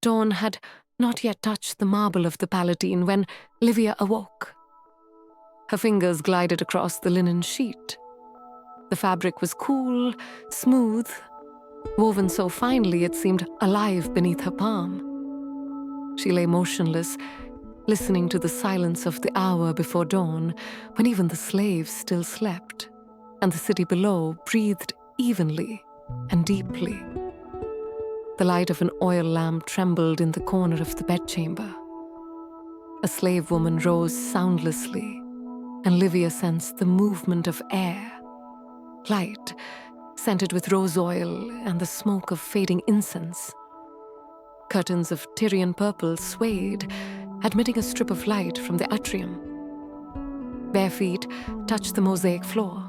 Dawn had not yet touched the marble of the Palatine when Livia awoke. Her fingers glided across the linen sheet. The fabric was cool, smooth, woven so finely it seemed alive beneath her palm. She lay motionless, listening to the silence of the hour before dawn, when even the slaves still slept, and the city below breathed evenly and deeply. The light of an oil lamp trembled in the corner of the bedchamber. A slave woman rose soundlessly, and Livia sensed the movement of air, light, scented with rose oil and the smoke of fading incense. Curtains of Tyrian purple swayed, admitting a strip of light from the atrium. Bare feet touched the mosaic floor.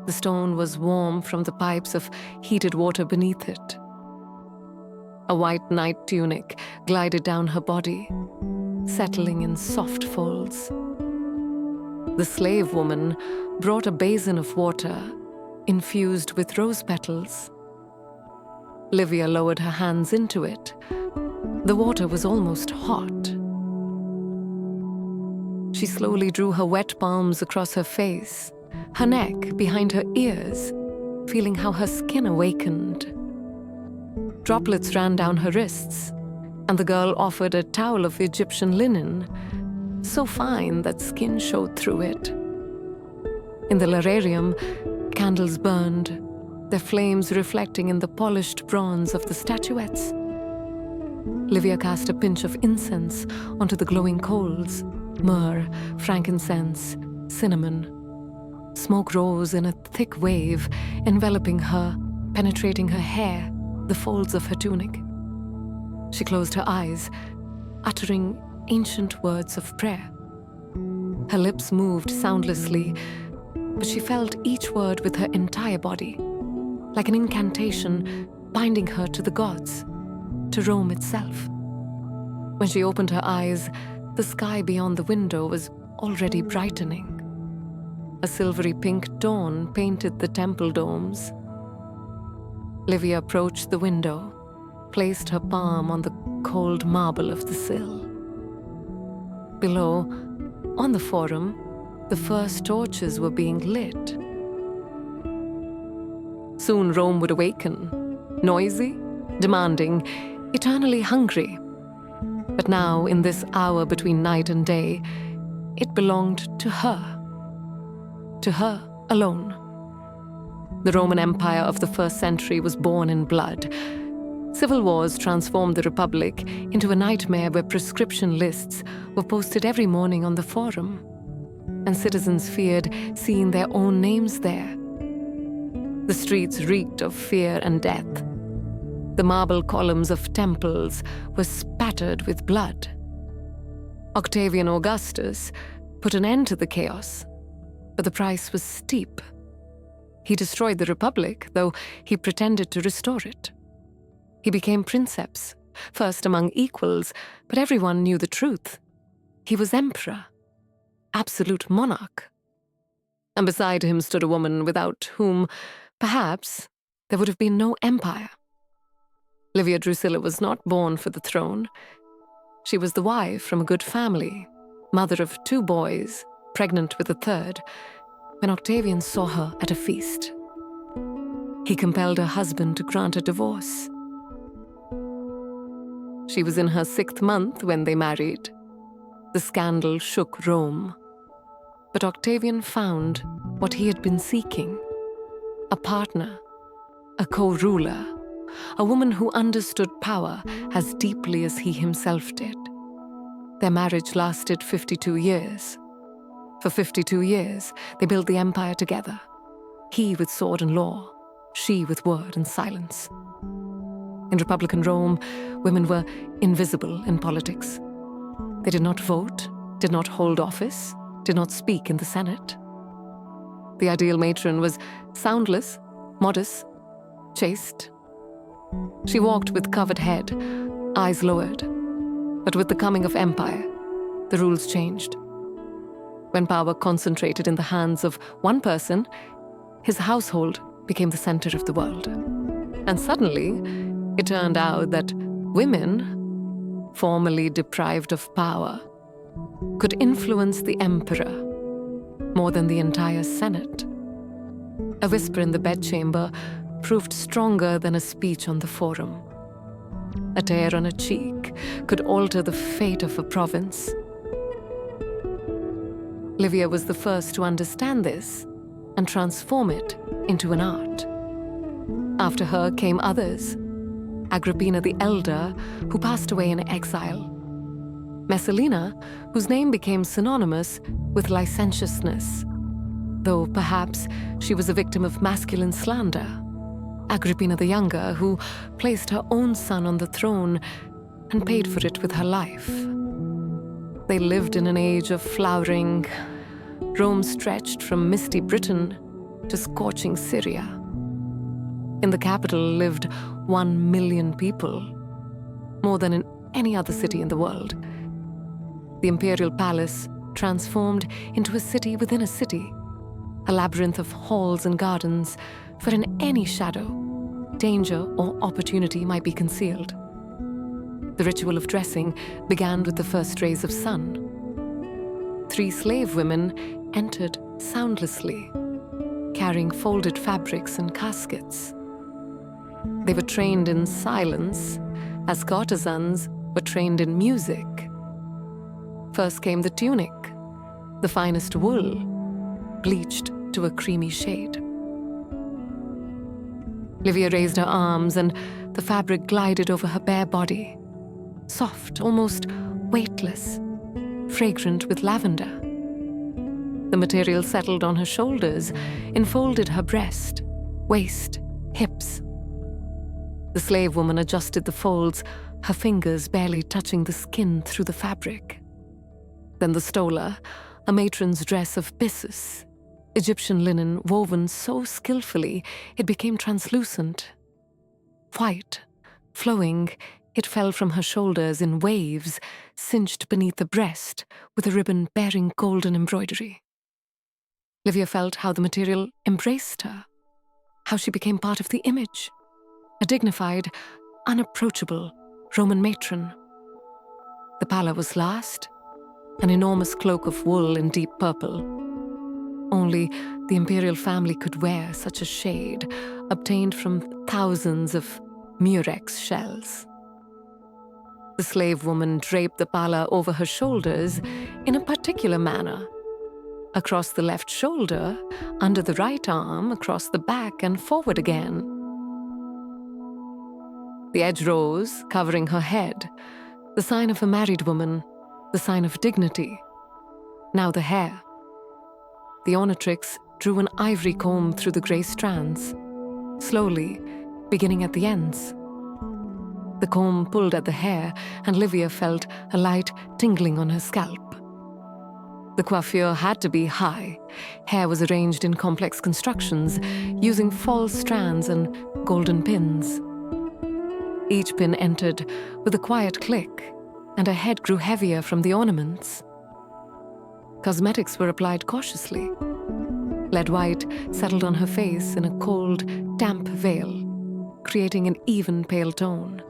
The stone was warm from the pipes of heated water beneath it. A white night tunic glided down her body, settling in soft folds. The slave woman brought a basin of water infused with rose petals. Livia lowered her hands into it. The water was almost hot. She slowly drew her wet palms across her face, her neck behind her ears, feeling how her skin awakened. Droplets ran down her wrists, and the girl offered a towel of Egyptian linen, so fine that skin showed through it. In the lararium, candles burned, their flames reflecting in the polished bronze of the statuettes. Livia cast a pinch of incense onto the glowing coals, myrrh, frankincense, cinnamon. Smoke rose in a thick wave, enveloping her, penetrating her hair, the folds of her tunic. She closed her eyes, uttering ancient words of prayer. Her lips moved soundlessly, but she felt each word with her entire body, like an incantation binding her to the gods, to Rome itself. When she opened her eyes, the sky beyond the window was already brightening. A silvery pink dawn painted the temple domes. Livia approached the window, placed her palm on the cold marble of the sill. Below, on the forum, the first torches were being lit. Soon Rome would awaken, noisy, demanding, eternally hungry. But now, in this hour between night and day, it belonged to her alone. The Roman Empire of the first century was born in blood. Civil wars transformed the Republic into a nightmare where prescription lists were posted every morning on the forum, and citizens feared seeing their own names there. The streets reeked of fear and death. The marble columns of temples were spattered with blood. Octavian Augustus put an end to the chaos, but the price was steep. He destroyed the Republic, though he pretended to restore it. He became princeps, first among equals, but everyone knew the truth. He was emperor, absolute monarch. And beside him stood a woman without whom, perhaps, there would have been no empire. Livia Drusilla was not born for the throne. She was the wife from a good family, mother of 2 boys, pregnant with a 3rd, when Octavian saw her at a feast. He compelled her husband to grant a divorce. She was in her 6th month when they married. The scandal shook Rome. But Octavian found what he had been seeking: a partner, a co-ruler, a woman who understood power as deeply as he himself did. Their marriage lasted 52 years. For 52 years, they built the empire together. He with sword and law, she with word and silence. In Republican Rome, women were invisible in politics. They did not vote, did not hold office, did not speak in the Senate. The ideal matron was soundless, modest, chaste. She walked with covered head, eyes lowered. But with the coming of empire, the rules changed. When power concentrated in the hands of one person, his household became the center of the world. And suddenly, it turned out that Women, formerly deprived of power, could influence the emperor more than the entire Senate. A whisper in the bedchamber proved stronger than a speech on the forum. A tear on a cheek could alter the fate of a province. Livia was the first to understand this and transform it into an art. After her came others, Agrippina the Elder, who passed away in exile, Messalina, whose name became synonymous with licentiousness, though perhaps she was a victim of masculine slander, Agrippina the Younger, who placed her own son on the throne and paid for it with her life. They lived in an age of flowering. Rome stretched from misty Britain to scorching Syria. In the capital lived 1 million people, more than in any other city in the world. The imperial palace transformed into a city within a city, a labyrinth of halls and gardens, for in any shadow, danger or opportunity might be concealed. The ritual of dressing began with the first rays of sun. 3 slave women entered soundlessly, carrying folded fabrics and caskets. They were trained in silence, as courtesans were trained in music. First came the tunic, the finest wool, bleached to a creamy shade. Livia raised her arms and the fabric glided over her bare body, soft, almost weightless, fragrant with lavender. The material settled on her shoulders, enfolded her breast, waist, hips. The slave woman adjusted the folds, her fingers barely touching the skin through the fabric. Then the stola, a matron's dress of byssus, Egyptian linen woven so skillfully it became translucent. White, flowing, it fell from her shoulders in waves, cinched beneath the breast with a ribbon bearing golden embroidery. Livia felt how the material embraced her, how she became part of the image, a dignified, unapproachable Roman matron. The palla was last, an enormous cloak of wool in deep purple. Only the imperial family could wear such a shade, obtained from thousands of murex shells. The slave woman draped the palla over her shoulders in a particular manner. Across the left shoulder, under the right arm, across the back, and forward again. The edge rose, covering her head, the sign of a married woman, the sign of dignity. Now the hair. The ornatrix drew an ivory comb through the grey strands, slowly, beginning at the ends. The comb pulled at the hair, and Livia felt a light tingling on her scalp. The coiffure had to be high. Hair was arranged in complex constructions, using false strands and golden pins. Each pin entered with a quiet click, and her head grew heavier from the ornaments. Cosmetics were applied cautiously. Lead white settled on her face in a cold, damp veil, creating an even pale tone.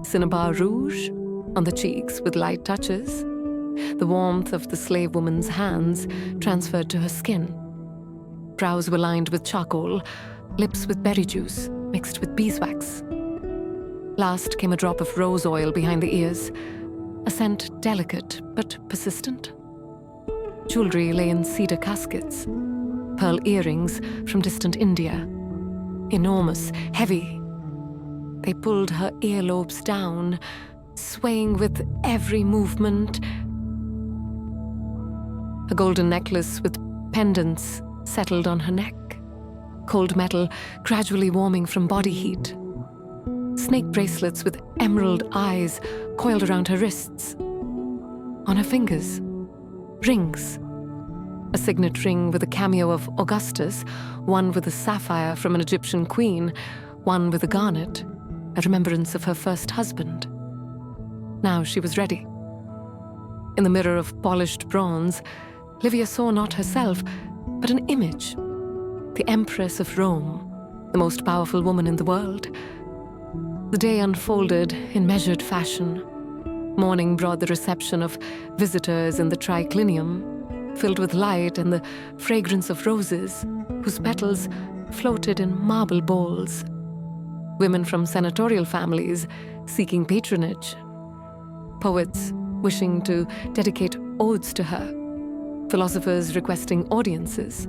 Cinnabar rouge on the cheeks with light touches. The warmth of the slave woman's hands transferred to her skin. Brows were lined with charcoal, lips with berry juice mixed with beeswax. Last came a drop of rose oil behind the ears, a scent delicate but persistent. Jewelry lay in cedar caskets, pearl earrings from distant India, enormous, heavy. They pulled her earlobes down, swaying with every movement. A golden necklace with pendants settled on her neck, cold metal gradually warming from body heat. Snake bracelets with emerald eyes coiled around her wrists. On her fingers, rings. A signet ring with a cameo of Augustus, one with a sapphire from an Egyptian queen, one with a garnet, a remembrance of her first husband. Now she was ready. In the mirror of polished bronze, Livia saw not herself, but an image. The Empress of Rome, the most powerful woman in the world. The day unfolded in measured fashion. Morning brought the reception of visitors in the triclinium, filled with light and the fragrance of roses, whose petals floated in marble bowls. Women from senatorial families seeking patronage. Poets wishing to dedicate odes to her. Philosophers requesting audiences.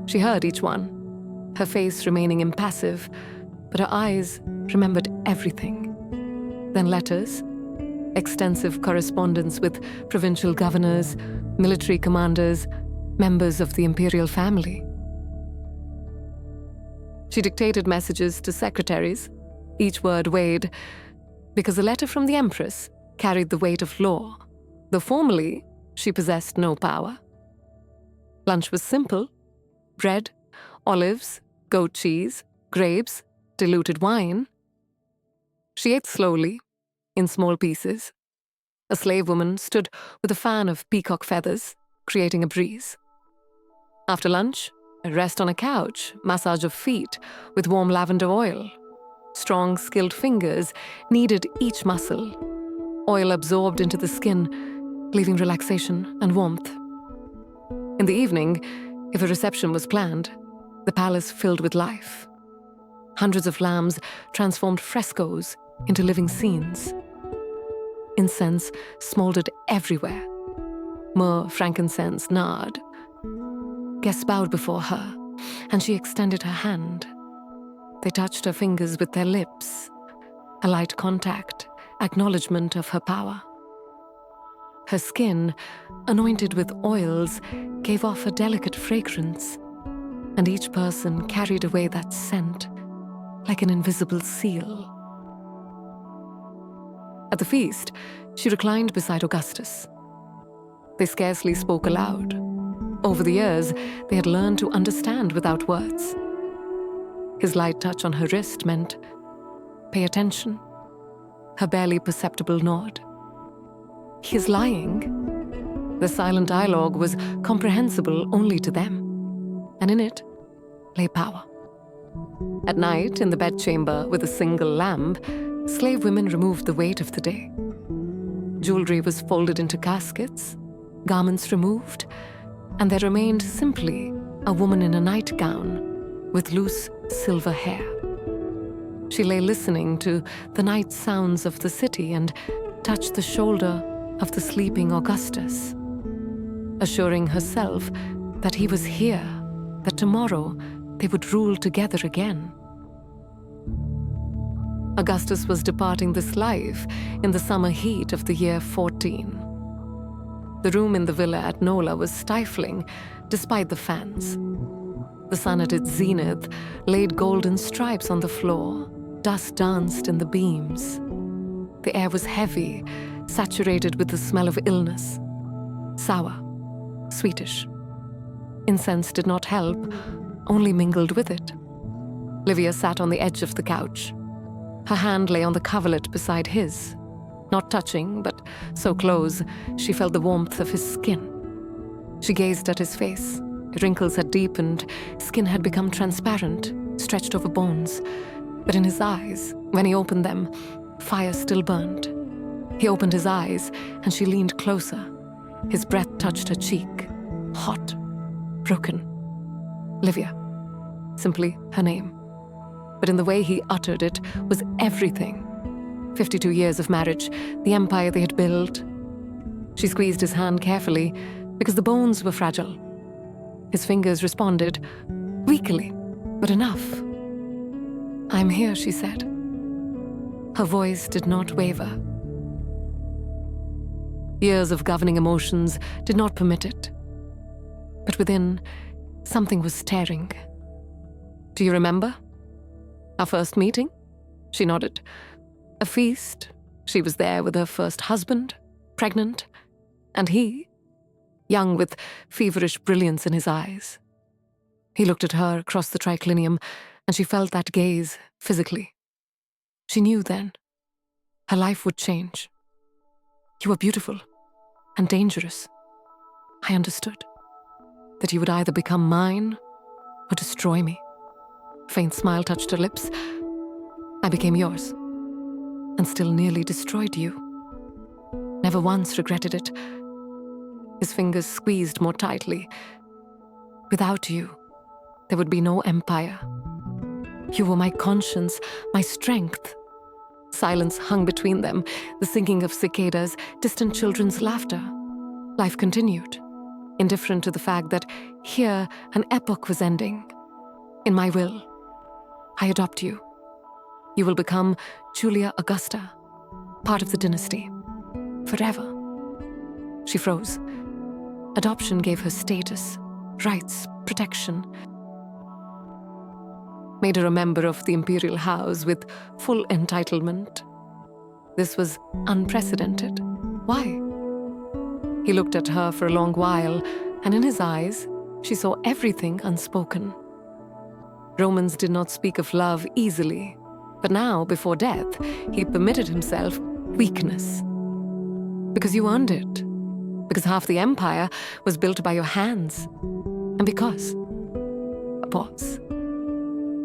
She heard each one, her face remaining impassive, but her eyes remembered everything. Then letters, extensive correspondence with provincial governors, military commanders, members of the imperial family. She dictated messages to secretaries, each word weighed, because a letter from the Empress carried the weight of law, though formally she possessed no power. Lunch was simple: bread, olives, goat cheese, grapes, diluted wine. She ate slowly, in small pieces. A slave woman stood with a fan of peacock feathers, creating a breeze. After lunch, a rest on a couch, massage of feet with warm lavender oil. Strong, skilled fingers kneaded each muscle. Oil absorbed into the skin, leaving relaxation and warmth. In the evening, if a reception was planned, the palace filled with life. Hundreds of lamps transformed frescoes into living scenes. Incense smoldered everywhere. Myrrh, frankincense, nard. Guests bowed before her, and she extended her hand. They touched her fingers with their lips, a light contact, acknowledgement of her power. Her skin, anointed with oils, gave off a delicate fragrance, and each person carried away that scent like an invisible seal. At the feast, she reclined beside Augustus. They scarcely spoke aloud. Over the years, they had learned to understand without words. His light touch on her wrist meant, "Pay attention." Her barely perceptible nod. "He is lying." The silent dialogue was comprehensible only to them, and in it lay power. At night, in the bedchamber with a single lamp, slave women removed the weight of the day. Jewelry was folded into caskets, garments removed, and there remained simply a woman in a nightgown with loose silver hair. She lay listening to the night sounds of the city and touched the shoulder of the sleeping Augustus, assuring herself that he was here, that tomorrow they would rule together again. Augustus was departing this life in the summer heat of the year 14. The room in the villa at Nola was stifling, despite the fans. The sun at its zenith laid golden stripes on the floor. Dust danced in the beams. The air was heavy, saturated with the smell of illness. Sour, sweetish. Incense did not help, only mingled with it. Livia sat on the edge of the couch. Her hand lay on the coverlet beside his, not touching, but so close she felt the warmth of his skin. She gazed at his face. Wrinkles had deepened, skin had become transparent, stretched over bones. But in his eyes, when he opened them, fire still burned. He opened his eyes, and she leaned closer. His breath touched her cheek, hot, broken. Livia, simply her name. But in the way he uttered it was everything. 52 years of marriage, the empire they had built. She squeezed his hand carefully because the bones were fragile. His fingers responded, weakly, but enough. "I'm here," she said. Her voice did not waver. Years of governing emotions did not permit it. But within, something was stirring. "Do you remember? Our first meeting?" She nodded. "A feast. She was there with her first husband, pregnant, and he, young with feverish brilliance in his eyes." He looked at her across the triclinium, and she felt that gaze physically. She knew then her life would change. "You were beautiful and dangerous. I understood that you would either become mine or destroy me." A faint smile touched her lips. "I became yours," and still nearly destroyed you. Never once regretted it. His fingers squeezed more tightly. Without you, there would be no empire. You were my conscience, my strength. Silence hung between them, the singing of cicadas, distant children's laughter. Life continued, indifferent to the fact that here an epoch was ending. In my will, I adopt you. You will become Julia Augusta, part of the dynasty, forever. She froze. Adoption gave her status, rights, protection. Made her a member of the imperial house with full entitlement. This was unprecedented. Why? He looked at her for a long while, and in his eyes, she saw everything unspoken. Romans did not speak of love easily, but now, before death, he permitted himself weakness. Because you earned it. Because half the empire was built by your hands. And because... A pause.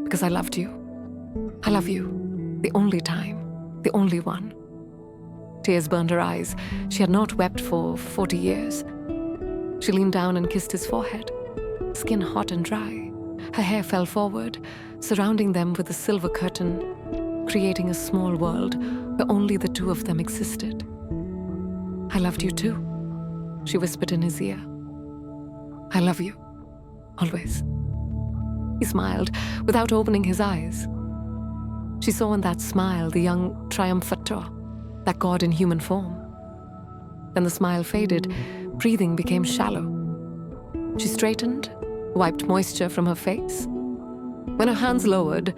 Because I loved you. I love you. The only time. The only one. Tears burned her eyes. She had not wept for 40 years. She leaned down and kissed his forehead. Skin hot and dry. Her hair fell forward, surrounding them with a silver curtain, creating a small world where only the two of them existed. I loved you too, she whispered in his ear. I love you. Always. He smiled without opening his eyes. She saw in that smile the young triumphator, that god in human form. Then the smile faded, breathing became shallow. She straightened, wiped moisture from her face. When her hands lowered,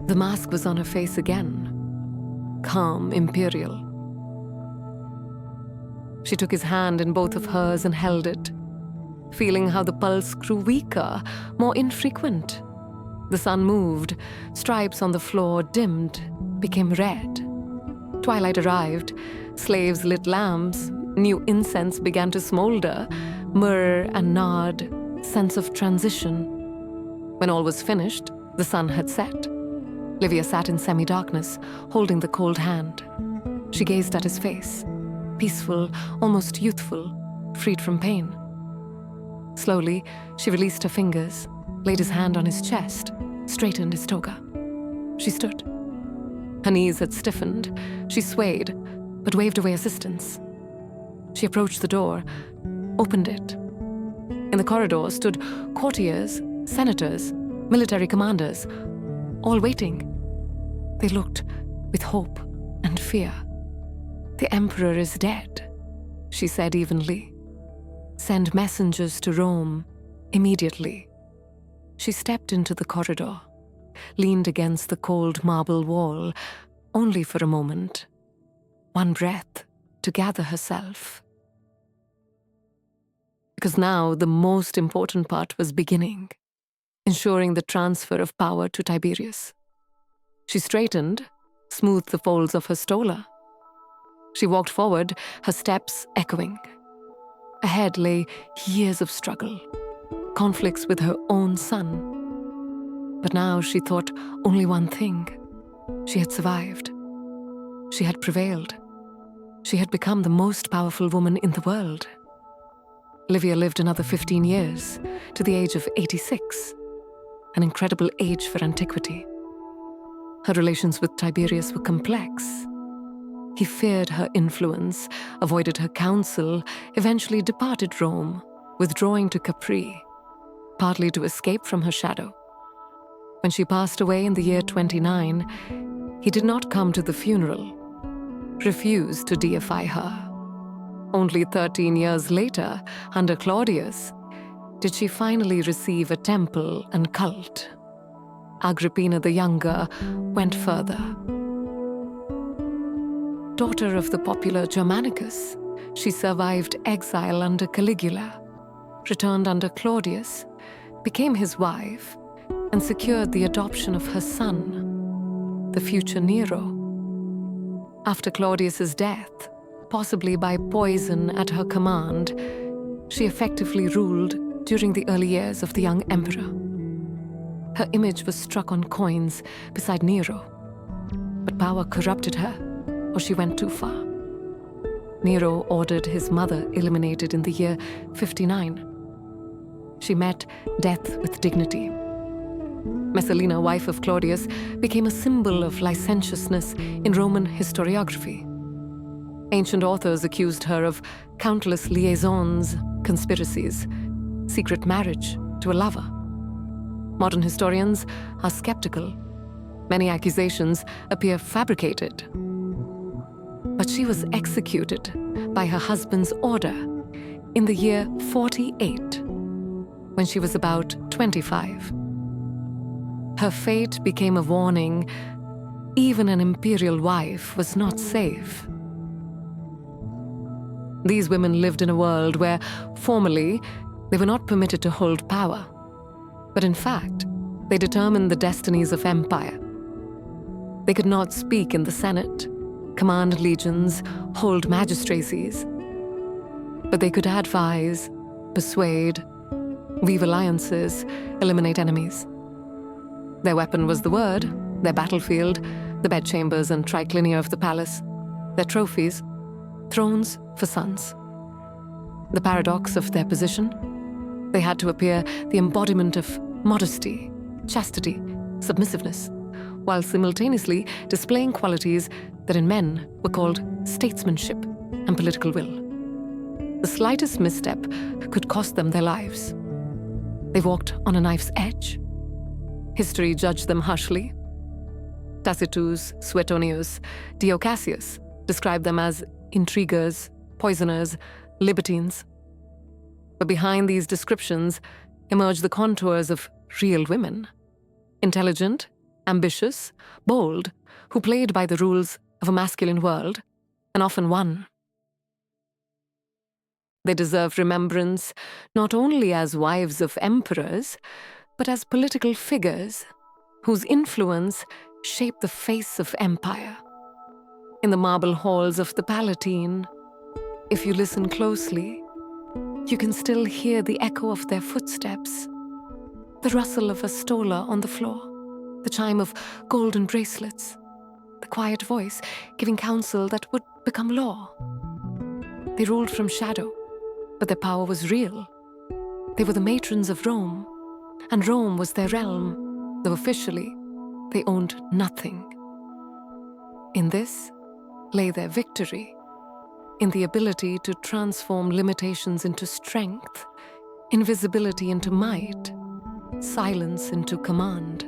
the mask was on her face again, calm, imperial. She took his hand in both of hers and held it, feeling how the pulse grew weaker, more infrequent. The sun moved, stripes on the floor dimmed, became red. Twilight arrived, slaves lit lamps, new incense began to smolder, myrrh and nard, sense of transition. When all was finished, the sun had set. Livia sat in semi-darkness, holding the cold hand. She gazed at his face, peaceful, almost youthful, freed from pain. Slowly, she released her fingers, laid his hand on his chest, straightened his toga. She stood. Her knees had stiffened. She swayed, but waved away assistance. She approached the door, opened it. In the corridor stood courtiers, senators, military commanders, all waiting. They looked with hope and fear. The emperor is dead, she said evenly. Send messengers to Rome immediately. She stepped into the corridor, leaned against the cold marble wall, only for a moment. One breath to gather herself. Because now the most important part was beginning, ensuring the transfer of power to Tiberius. She straightened, smoothed the folds of her stola. She walked forward, her steps echoing. Ahead lay years of struggle, conflicts with her own son. But now she thought only one thing. She had survived. She had prevailed. She had become the most powerful woman in the world. Livia lived another 15 years, to the age of 86, an incredible age for antiquity. Her relations with Tiberius were complex. He feared her influence, avoided her counsel, eventually departed Rome, withdrawing to Capri, partly to escape from her shadow. When she passed away in the year 29, he did not come to the funeral, refused to deify her. Only 13 years later, under Claudius, did she finally receive a temple and cult. Agrippina the Younger went further. Daughter of the popular Germanicus, she survived exile under Caligula, returned under Claudius, became his wife, and secured the adoption of her son, the future Nero. After Claudius's death, possibly by poison at her command, she effectively ruled during the early years of the young emperor. Her image was struck on coins beside Nero, but power corrupted her. or she went too far. Nero ordered his mother eliminated in the year 59. She met death with dignity. Messalina, wife of Claudius, became a symbol of licentiousness in Roman historiography. Ancient authors accused her of countless liaisons, conspiracies, secret marriage to a lover. Modern historians are skeptical. Many accusations appear fabricated. But she was executed by her husband's order in the year 48, when she was about 25. Her fate became a warning. Even an imperial wife was not safe. These women lived in a world where, formally, they were not permitted to hold power. But in fact, they determined the destinies of empire. They could not speak in the Senate, command legions, hold magistracies. But they could advise, persuade, weave alliances, eliminate enemies. Their weapon was the word, their battlefield, the bedchambers and triclinia of the palace, their trophies, thrones for sons. The paradox of their position? They had to appear the embodiment of modesty, chastity, submissiveness, while simultaneously displaying qualities that in men were called statesmanship and political will. The slightest misstep could cost them their lives. They walked on a knife's edge. History judged them harshly. Tacitus, Suetonius, Dio Cassius described them as intriguers, poisoners, libertines. But behind these descriptions emerged the contours of real women. Intelligent, ambitious, bold, who played by the rules of a masculine world, and often won. They deserve remembrance not only as wives of emperors, but as political figures whose influence shaped the face of empire. In the marble halls of the Palatine, if you listen closely, you can still hear the echo of their footsteps, the rustle of a stola on the floor, the chime of golden bracelets, the quiet voice giving counsel that would become law. They ruled from shadow, but their power was real. They were the matrons of Rome, and Rome was their realm, though officially they owned nothing. In this lay their victory, in the ability to transform limitations into strength, invisibility into might, silence into command.